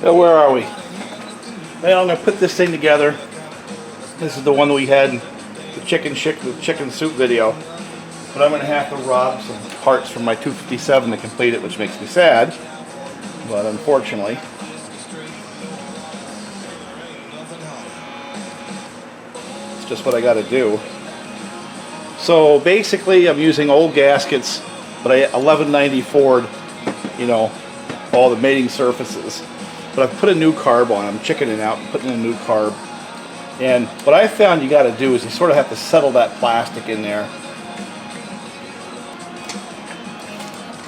Where are we? Well, I'm going to put this thing together. This is the one that we had in the chicken soup video. But I'm going to have to rob some parts from my 257 to complete it, which makes me sad. But unfortunately, it's just what I got to do. So basically, I'm using old gaskets, but I 1190 Ford, you know, all the mating surfaces. But I've put a new carb on. I'm chickening out and putting in a new carb. And what I found you got to do is you sort of have to settle that plastic in there.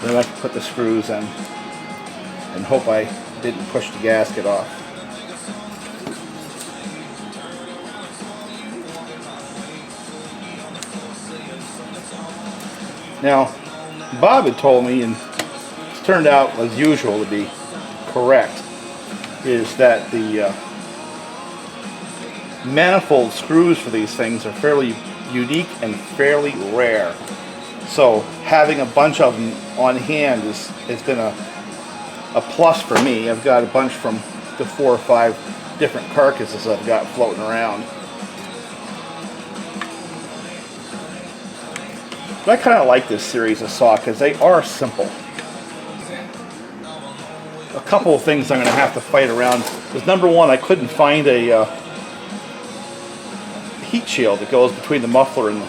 Then I can put the screws in and hope I didn't push the gasket off. Now, Bob had told me, and it's turned out as usual to be correct, is that the manifold screws for these things are fairly unique and fairly rare. So having a bunch of them on hand has been a plus for me. I've got a bunch from the 4 or 5 different carcasses I've got floating around. But I kind of like this series of saw because they are simple. A couple of things I'm going to have to fight around is, number one, I couldn't find a heat shield that goes between the muffler and the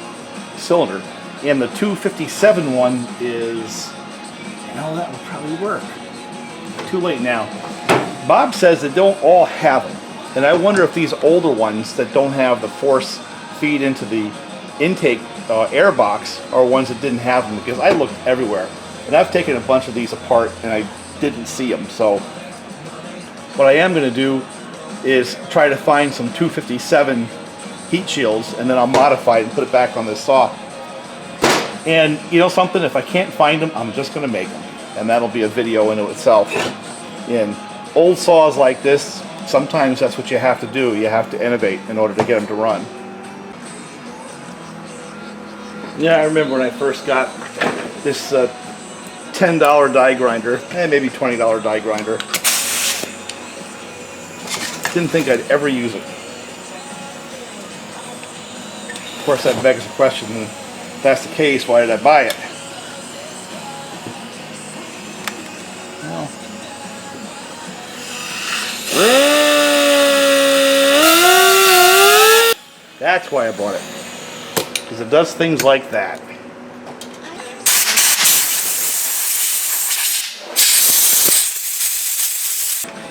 cylinder. And the 257 one is, you know, that would probably work. Too late now. Bob says they don't all have them. And I wonder if these older ones that don't have the force feed into the intake air box are ones that didn't have them, because I looked everywhere. And I've taken a bunch of these apart and I didn't see them. So what I am going to do is try to find some 257 heat shields, and then I'll modify it and put it back on this saw. And you know something, if I can't find them, I'm just going to make them. And that'll be a video in itself. In old saws like this, sometimes that's what you have to do. You have to innovate in order to get them to run. Yeah, I remember when I first got this $10 die grinder, maybe $20 die grinder. Didn't think I'd ever use it. Of course, that begs the question, if that's the case, why did I buy it? Well, that's why I bought it. Because it does things like that.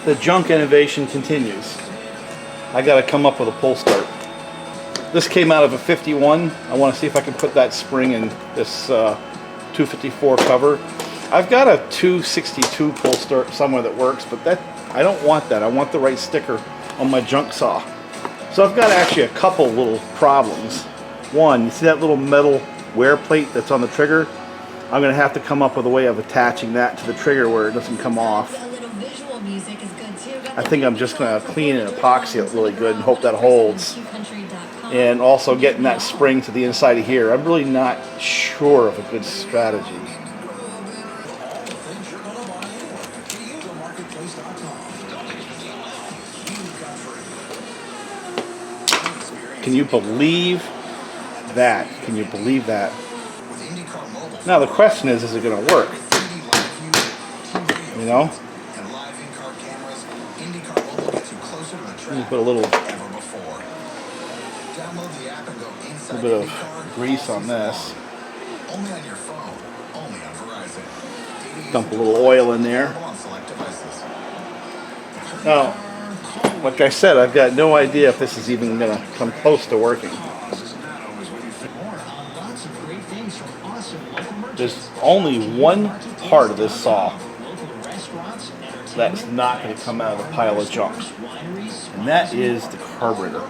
The junk innovation continues. I got to come up with a pull start. This came out of a 51. I want to see if I can put that spring in this 254 cover. I've got a 262 pull start somewhere that works, but that I don't want that. I want the right sticker on my junk saw. So I've got actually a couple little problems. One, you see that little metal wear plate that's on the trigger? I'm going to have to come up with a way of attaching that to the trigger where it doesn't come off. I think I'm just going to clean and epoxy it really good and hope that holds. And also getting that spring to the inside of here. I'm really not sure of a good strategy. Can you believe that? Can you believe that? Now the question is it going to work? You know? Let me put a little bit of grease on this. Dump a little oil in there. Now, like I said, I've got no idea if this is even going to come close to working. There's only one part of this saw that's not going to come out of the pile of junk, and that is the carburetor.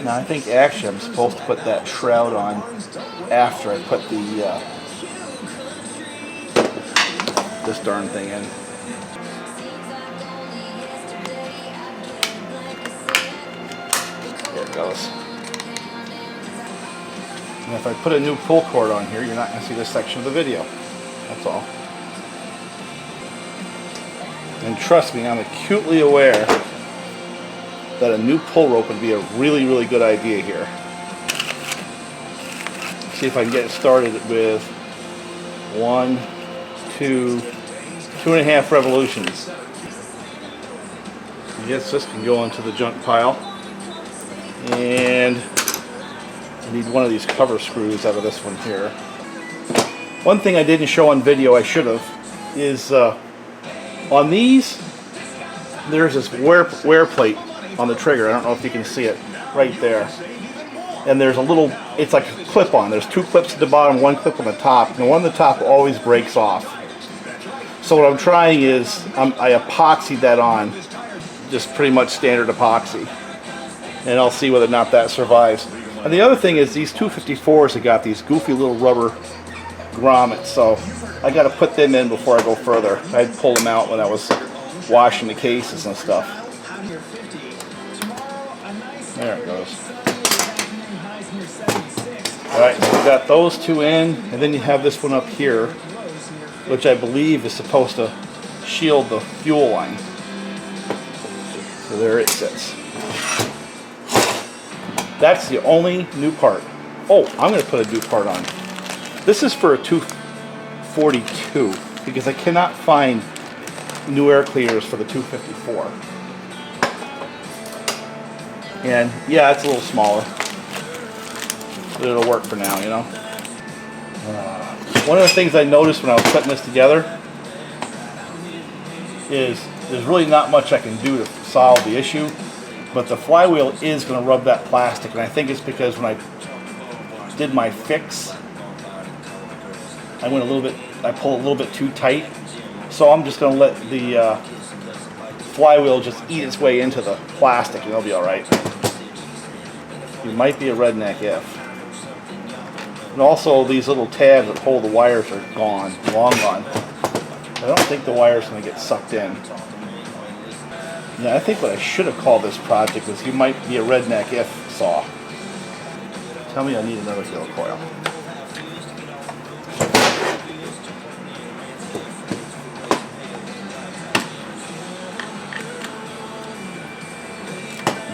Now I think actually I'm supposed to put that shroud on after I put the this darn thing in. There it goes. And if I put a new pull cord on here, you're not going to see this section of the video. That's all. And trust me, I'm acutely aware that a new pull rope would be a really, really good idea here. See if I can get it started with 1, 2, 2.5 revolutions. Yes, this can go into the junk pile. And I need one of these cover screws out of this one here. One thing I didn't show on video, I should have, is on these, there's this wear plate on the trigger. I don't know if you can see it right there. And there's a little, it's like a clip on. There's 2 clips at the bottom, 1 clip on the top. And the one on the top always breaks off. So what I'm trying is, I epoxied that on. Just pretty much standard epoxy. And I'll see whether or not that survives. And the other thing is these 254s have got these goofy little rubber grommets. So I got to put them in before I go further. I pulled them out when I was washing the cases and stuff. There it goes. Alright, so we got those 2 in, and then you have this one up here, which I believe is supposed to shield the fuel line. So there it sits. That's the only new part. Oh, I'm going to put a new part on. This is for a 242 because I cannot find new air cleaners for the 254. And yeah, it's a little smaller, but it'll work for now, you know. One of the things I noticed when I was putting this together is there's really not much I can do to solve the issue, but the flywheel is going to rub that plastic, and I think it's because when I did my fix, I pulled a little bit too tight, so I'm just going to let the flywheel just eat its way into the plastic, and it'll be all right. You might be a redneck if. And also, these little tabs that hold the wires are gone, long gone. I don't think the wire's going to get sucked in. Yeah, I think what I should have called this project was "You Might Be a Redneck If" saw. Tell me I need another heel coil.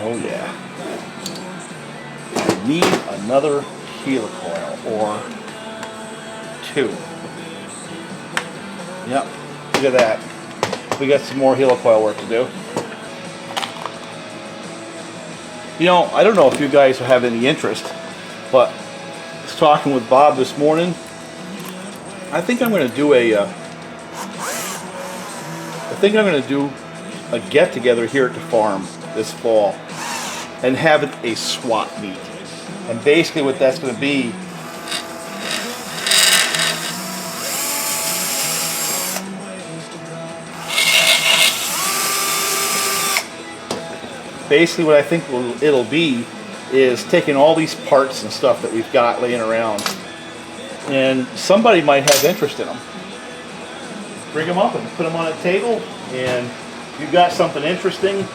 Oh yeah. I need another helicoil or 2. Yep, look at that. We got some more helicoil work to do. You know, I don't know if you guys have any interest, but I was talking with Bob this morning. I think I'm going to do a get together here at the farm this fall and have it a swap meet. And basically what that's going to be, what I think it'll be is taking all these parts and stuff that we've got laying around, and somebody might have interest in them. Bring them up and put them on a table, and if you've got something interesting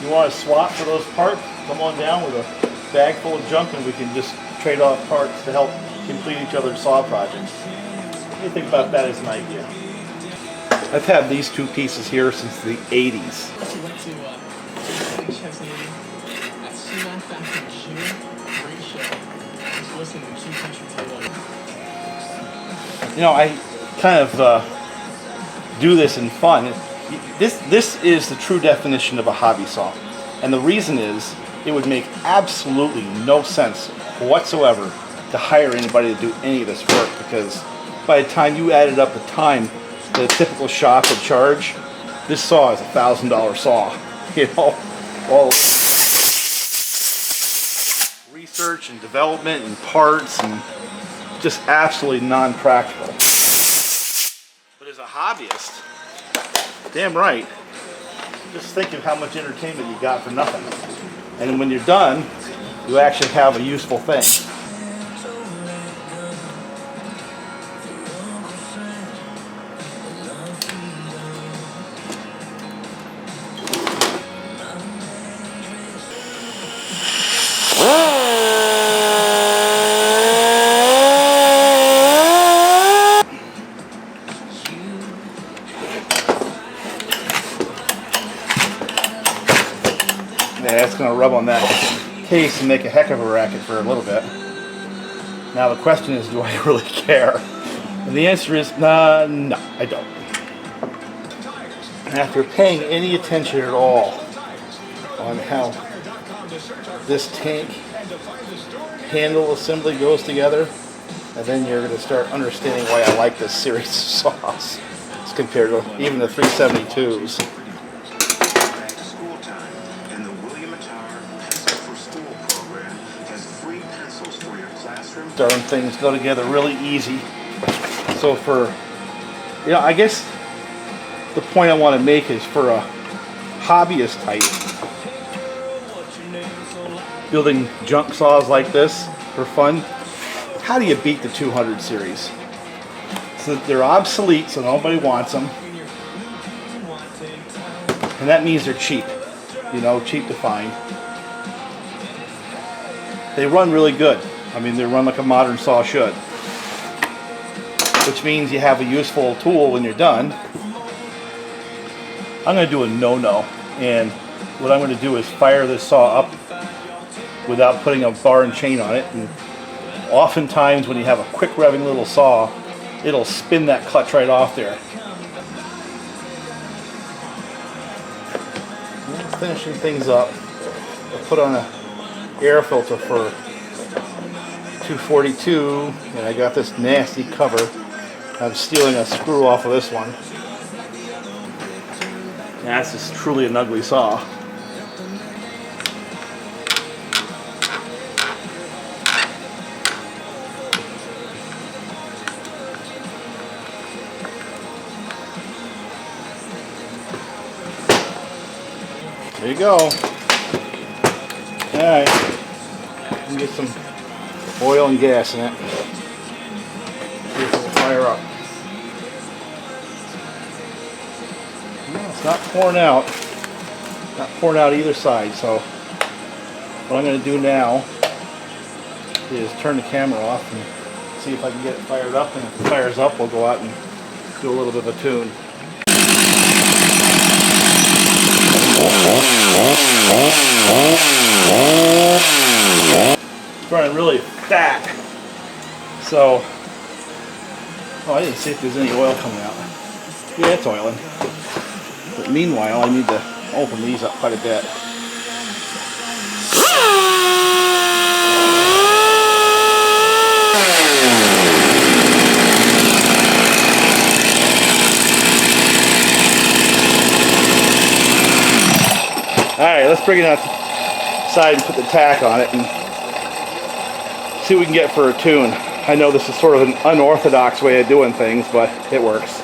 you want to swap for those parts, come on down with a bag full of junk and we can just trade off parts to help complete each other's saw projects. What do you think about that as an idea? I've had these 2 pieces here since the 80s. You know, I kind of do this in fun. This is the true definition of a hobby saw. And the reason is, it would make absolutely no sense whatsoever to hire anybody to do any of this work, because by the time you added up the time that a typical shop would charge, this saw is a $1,000 saw. You know, all research and development and parts and just absolutely non-practical. But as a hobbyist, damn right, just think of how much entertainment you got for nothing. And when you're done, you actually have a useful thing. on that case and make a heck of a racket for a little bit. Now the question is, do I really care? And the answer is, no, I don't. After paying any attention at all on how this tank handle assembly goes together, and then you're going to start understanding why I like this series of saws as compared to even the 372s. Darn things go together really easy. So for, I guess the point I want to make is for a hobbyist type, building junk saws like this for fun, how do you beat the 200 series? So they're obsolete, so nobody wants them. And that means they're cheap. Cheap to find. They run really good. I mean, they run like a modern saw should. Which means you have a useful tool when you're done. I'm going to do a no-no. And what I'm going to do is fire this saw up without putting a bar and chain on it. And oftentimes when you have a quick revving little saw, it'll spin that clutch right off there. Finishing things up, I'll put on an air filter for 242, and I got this nasty cover. I'm stealing a screw off of this one. Yeah, this is truly an ugly saw. There you go. Alright. Get some oil and gas in it. See if it'll fire up. No, it's not pouring out. Not pouring out either side, so what I'm going to do now is turn the camera off and see if I can get it fired up, and if it fires up, we'll go out and do a little bit of a tune. It's running really fat, so I didn't see if there's any oil coming out. Yeah, it's oiling, but meanwhile I need to open these up quite a bit. Alright, let's bring it outside and put the tack on it and see what we can get for a tune. I know this is sort of an unorthodox way of doing things, but it works.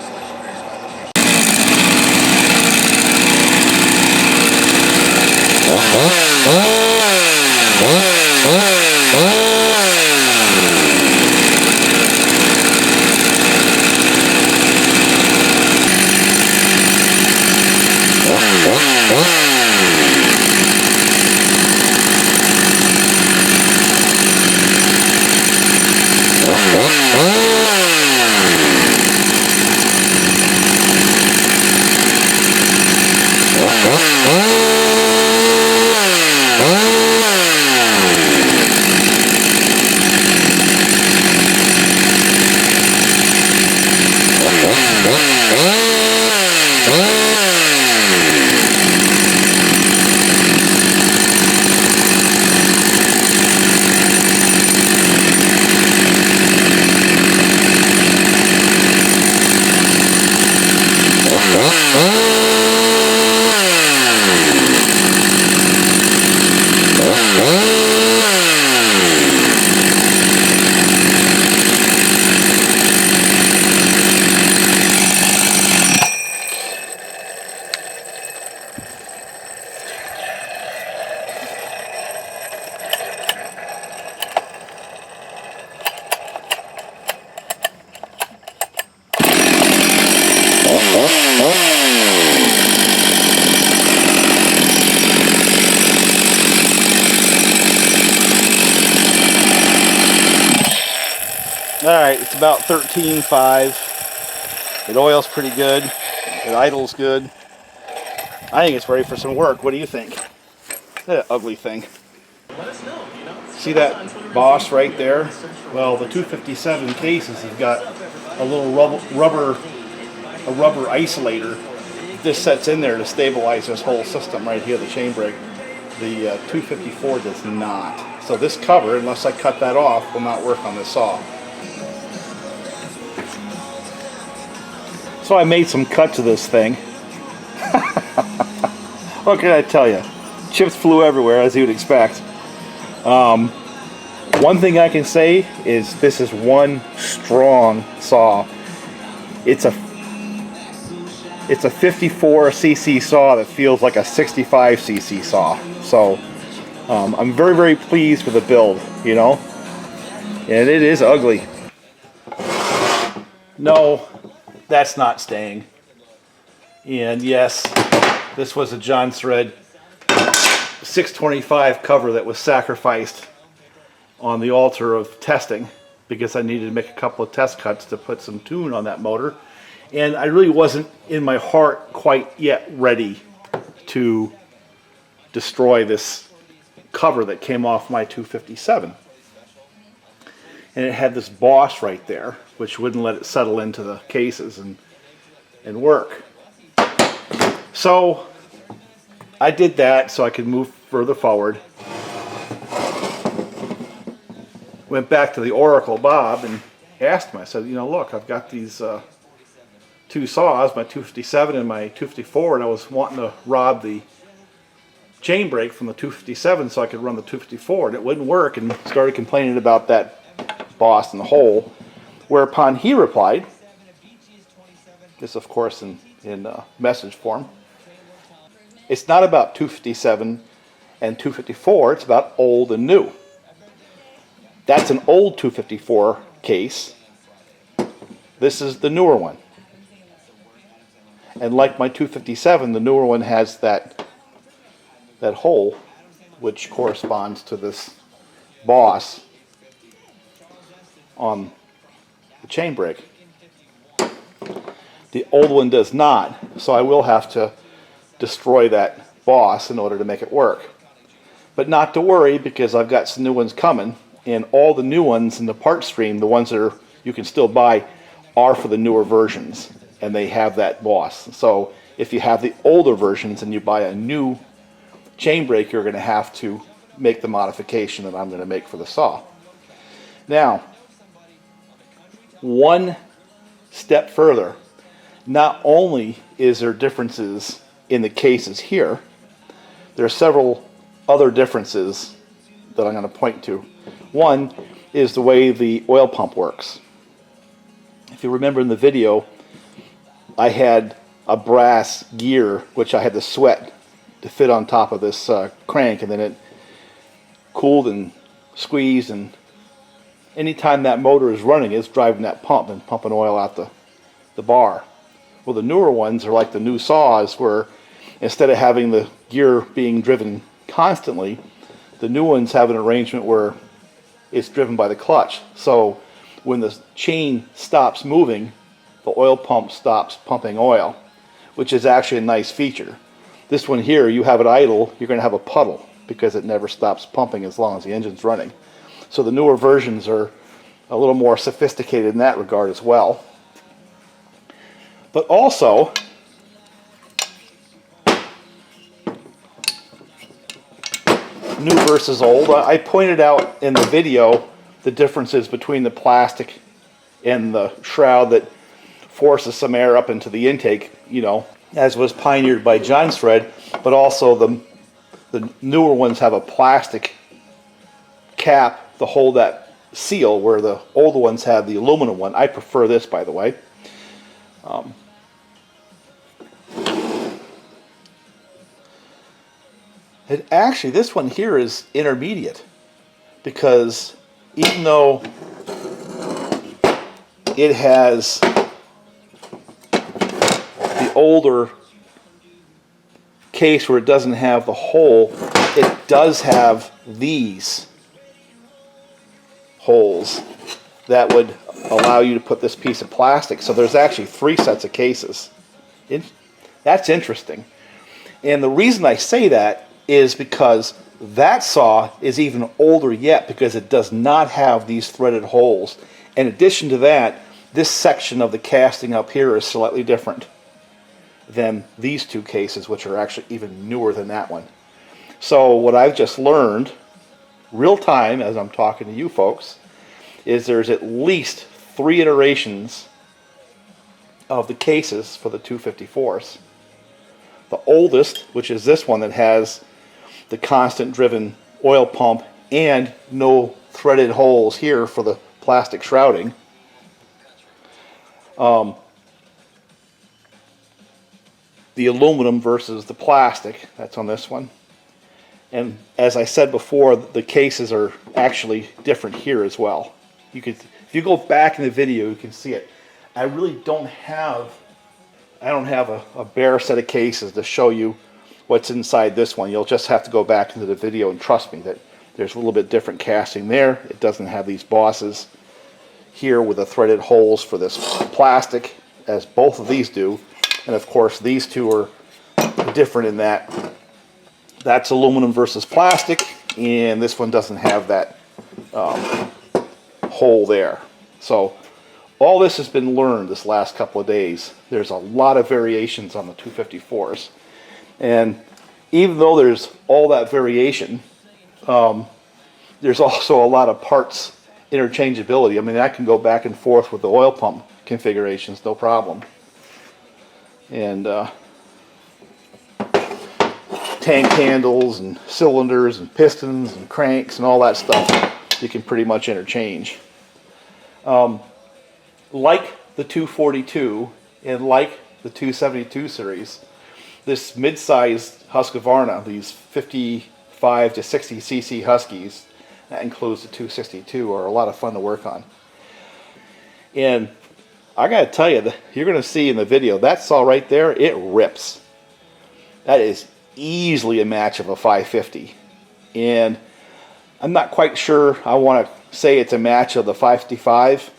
Alright, it's about 13.5. It oils pretty good. It idles good. I think it's ready for some work. What do you think? That ugly thing. See that boss right there? Well, the 257 cases have got a little rubber isolator. This sets in there to stabilize this whole system right here, the chain brake. The 254 does not. So this cover, unless I cut that off, will not work on this saw. So I made some cuts of this thing. What can I tell you? Chips flew everywhere, as you would expect. One thing I can say is this is one strong saw. It's a 54 cc saw that feels like a 65 cc saw. So I'm very, very pleased with the build, you know. And it is ugly. No, that's not staying. And yes, this was a John Thread 625 cover that was sacrificed on the altar of testing because I needed to make a couple of test cuts to put some tune on that motor. And I really wasn't in my heart quite yet ready to destroy this cover that came off my 257. And it had this boss right there, which wouldn't let it settle into the cases and work. So I did that so I could move further forward. Went back to the Oracle Bob and asked him, I said, you know, look, I've got these two saws, my 257 and my 254, and I was wanting to rob the chain brake from the 257 so I could run the 254, and it wouldn't work, and started complaining about that boss in the hole, whereupon he replied, this of course in message form, it's not about 257 and 254, it's about old and new. That's an old 254 case. This is the newer one. And like my 257, the newer one has that hole, which corresponds to this boss on the chain brake. The old one does not, so I will have to destroy that boss in order to make it work. But not to worry, because I've got some new ones coming, and all the new ones in the part stream, the ones that you can still buy, are for the newer versions, and they have that boss. So if you have the older versions and you buy a new chain brake, you're going to have to make the modification that I'm going to make for the saw. Now, one step further, not only is there differences in the cases here, there are several other differences that I'm going to point to. One is the way the oil pump works. If you remember in the video, I had a brass gear which I had to sweat to fit on top of this crank, and then it cooled and squeezed, and anytime that motor is running, it's driving that pump and pumping oil out the bar. Well, the newer ones are like the new saws, where instead of having the gear being driven constantly, the new ones have an arrangement where it's driven by the clutch. So when the chain stops moving, the oil pump stops pumping oil, which is actually a nice feature. This one here, you have it idle, you're going to have a puddle because it never stops pumping as long as the engine's running. So the newer versions are a little more sophisticated in that regard as well. But also, new versus old. I pointed out in the video the differences between the plastic and the shroud that forces some air up into the intake, you know, as was pioneered by John Thread, but also the newer ones have a plastic cap to hold that seal, where the older ones have the aluminum one. I prefer this, by the way. And actually, this one here is intermediate, because even though it has the older case where it doesn't have the hole, it does have these holes that would allow you to put this piece of plastic. So there's actually 3 sets of cases. That's interesting. And the reason I say that is because that saw is even older yet because it does not have these threaded holes. In addition to that, this section of the casting up here is slightly different than these two cases, which are actually even newer than that one. So what I've just learned, real time as I'm talking to you folks, is there's at least 3 iterations of the cases for the 254s. The oldest, which is this one that has the constant driven oil pump and no threaded holes here for the plastic shrouding. The aluminum versus the plastic, that's on this one. And as I said before, the cases are actually different here as well. You could, if you go back in the video, you can see it. I really don't have a bare set of cases to show you what's inside this one. You'll just have to go back into the video and trust me that there's a little bit different casting there. It doesn't have these bosses here with the threaded holes for this plastic, as both of these do. And of course these two are different in that that's aluminum versus plastic, and this one doesn't have that hole there. So all this has been learned this last couple of days. There's a lot of variations on the 254s. And even though there's all that variation, there's also a lot of parts interchangeability. I mean, I can go back and forth with the oil pump configurations, no problem. And tank handles and cylinders and pistons and cranks and all that stuff you can pretty much interchange. Like the 242 and like the 272 series, this mid-sized Husqvarna, these 55 to 60 cc Huskies, that includes the 262, are a lot of fun to work on. And I gotta tell you, you're gonna see in the video, that saw right there, it rips. That is easily a match of a 550. And I'm not quite sure I want to say it's a match of the 555,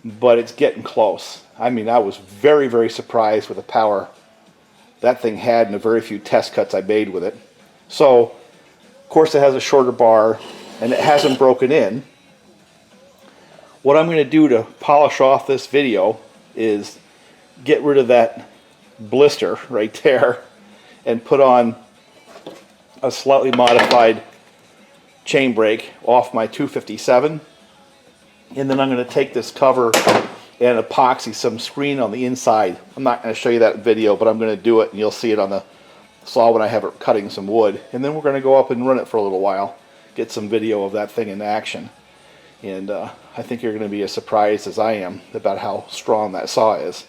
but it's getting close. I mean, I was very, very surprised with the power that thing had in the very few test cuts I made with it. So, of course, it has a shorter bar and it hasn't broken in. What I'm going to do to polish off this video is get rid of that blister right there and put on a slightly modified chain brake off my 257. And then I'm going to take this cover and epoxy some screen on the inside. I'm not going to show you that video, but I'm going to do it and you'll see it on the saw when I have it cutting some wood. And then we're going to go up and run it for a little while, get some video of that thing in action. And I think you're going to be as surprised as I am about how strong that saw is.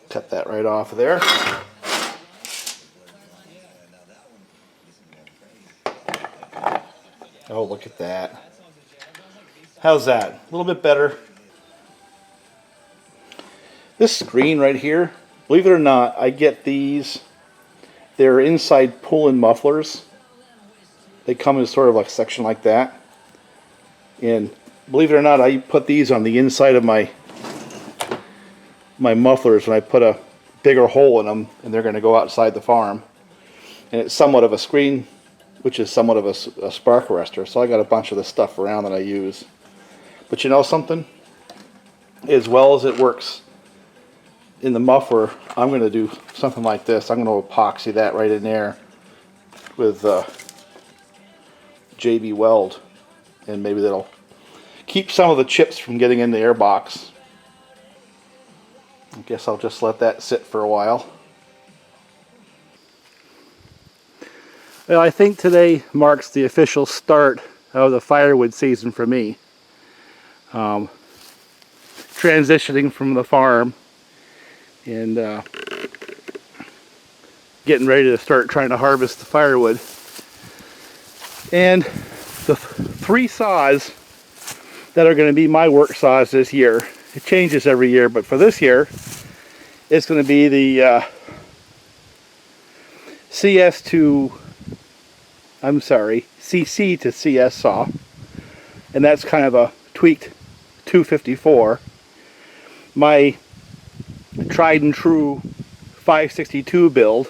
Cut that right off of there. Oh, look at that. How's that? A little bit better. This screen right here, believe it or not, I get these. They're inside pull-in mufflers. They come in sort of like a section like that. And believe it or not, I put these on the inside of my mufflers when I put a bigger hole in them, and they're going to go outside the farm. And it's somewhat of a screen, which is somewhat of a spark arrestor. So I got a bunch of this stuff around that I use. But you know something? As well as it works in the muffler, I'm going to do something like this. I'm going to epoxy that right in there with JB Weld, and maybe that'll keep some of the chips from getting in the airbox. I guess I'll just let that sit for a while. Well, I think today marks the official start of the firewood season for me. Transitioning from the farm and getting ready to start trying to harvest the firewood. And the 3 saws that are going to be my work saws this year, it changes every year, but for this year it's going to be the CC2CS saw, and that's kind of a tweaked 254. My tried and true 562 build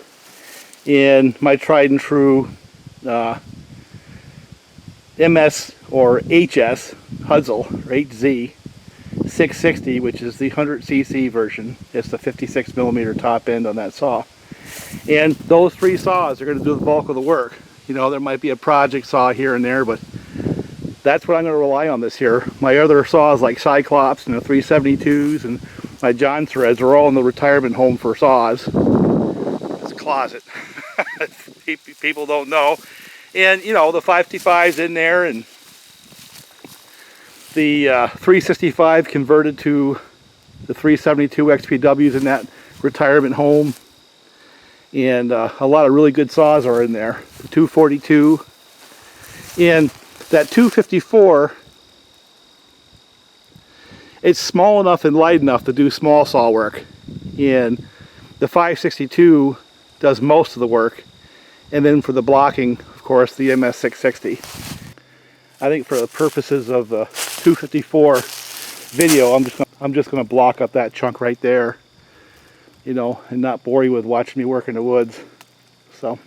in my tried and true MS or HS Husqvarna or HZ 660, which is the 100cc version. It's the 56mm top end on that saw. And those three saws are going to do the bulk of the work. You know, there might be a project saw here and there, but that's what I'm going to rely on this here. My other saws like Cyclops and the 372s and my John threads are all in the retirement home for saws. It's a closet. People don't know. And you know, the 555's in there, and the 365 converted to the 372 XPWs in that retirement home. And a lot of really good saws are in there. The 242 and that 254, it's small enough and light enough to do small saw work. And the 562 does most of the work. And then for the blocking, of course, the MS 660. I think for the purposes of the 254 video, I'm just going to block up that chunk right there, you know, and not bore you with watching me work in the woods. So.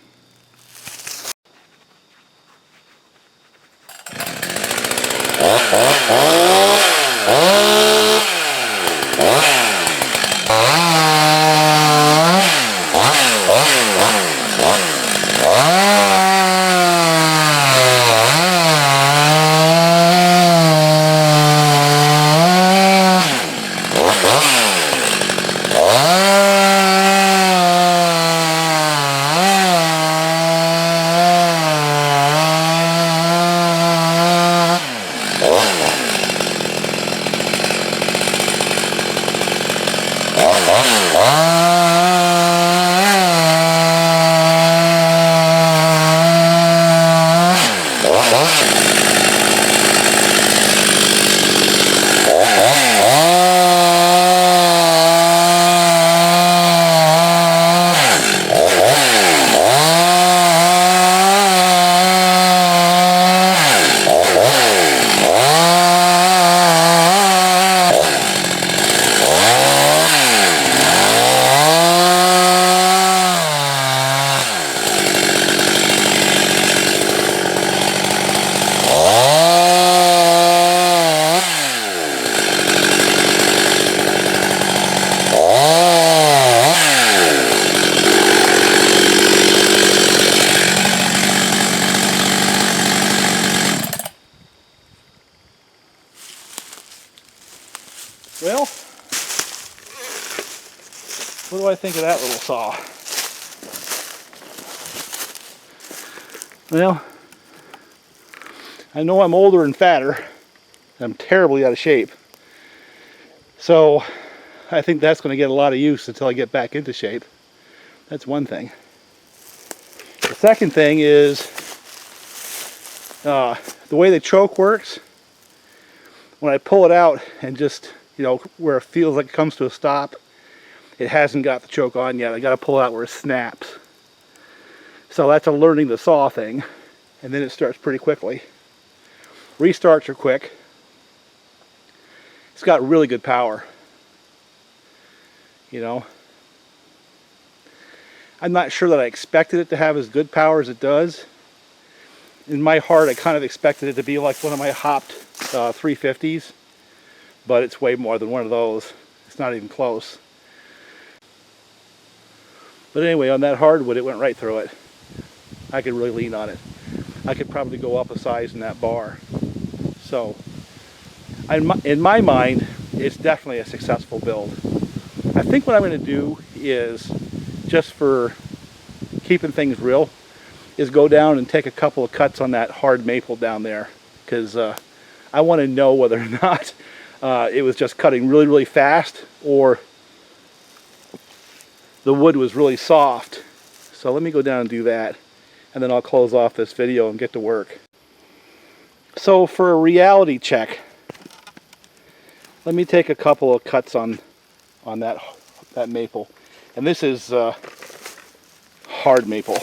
Well, what do I think of that little saw? Well, I know I'm older and fatter. I'm terribly out of shape. So I think that's going to get a lot of use until I get back into shape. That's one thing. The second thing is the way the choke works. When I pull it out and just, you know, where it feels like it comes to a stop, it hasn't got the choke on yet. I got to pull it out where it snaps. So that's a learning the saw thing, and then it starts pretty quickly. Restarts are quick. It's got really good power. You know, I'm not sure that I expected it to have as good power as it does. In my heart, I kind of expected it to be like one of my hopped 350s, but it's way more than one of those. It's not even close. But anyway, on that hardwood, it went right through it. I could really lean on it. I could probably go up a size in that bar. So, in my mind, it's definitely a successful build. I think what I'm going to do is, just for keeping things real, is go down and take a couple of cuts on that hard maple down there, because I want to know whether or not it was just cutting really, really fast, or the wood was really soft. So let me go down and do that, and then I'll close off this video and get to work. So for a reality check, let me take a couple of cuts on that maple, and this is hard maple.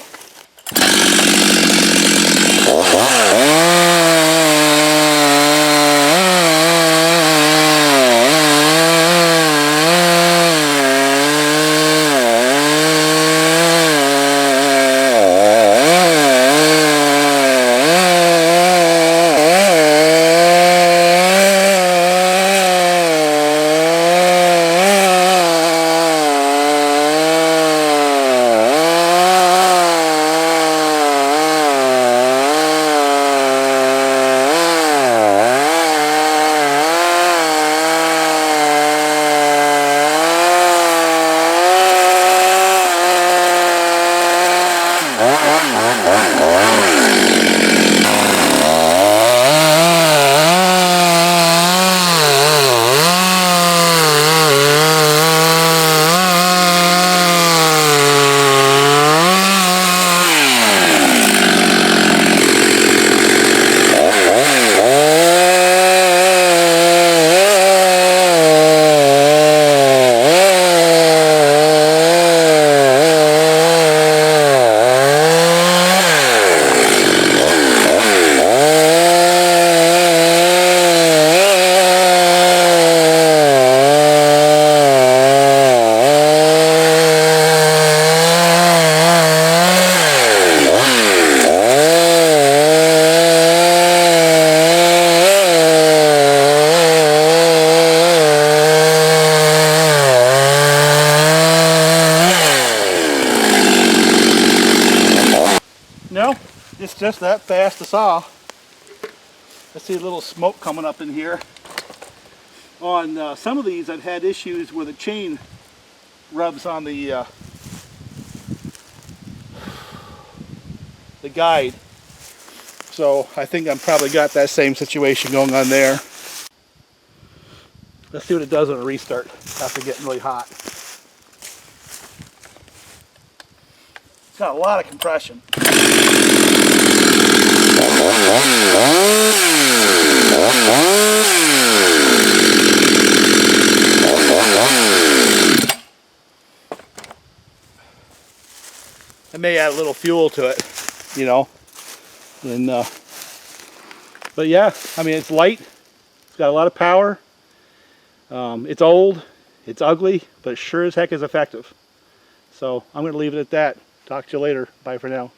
No, it's just that fast to saw. I see a little smoke coming up in here. On some of these I've had issues where the chain rubs on the guide. So I think I've probably got that same situation going on there. Let's see what it does on a restart after getting really hot. It's got a lot of compression. I may add a little fuel to it, you know, and but yeah, I mean, it's light, it's got a lot of power, it's old, it's ugly, but it sure as heck is effective. So I'm going to leave it at that. Talk to you later. Bye for now.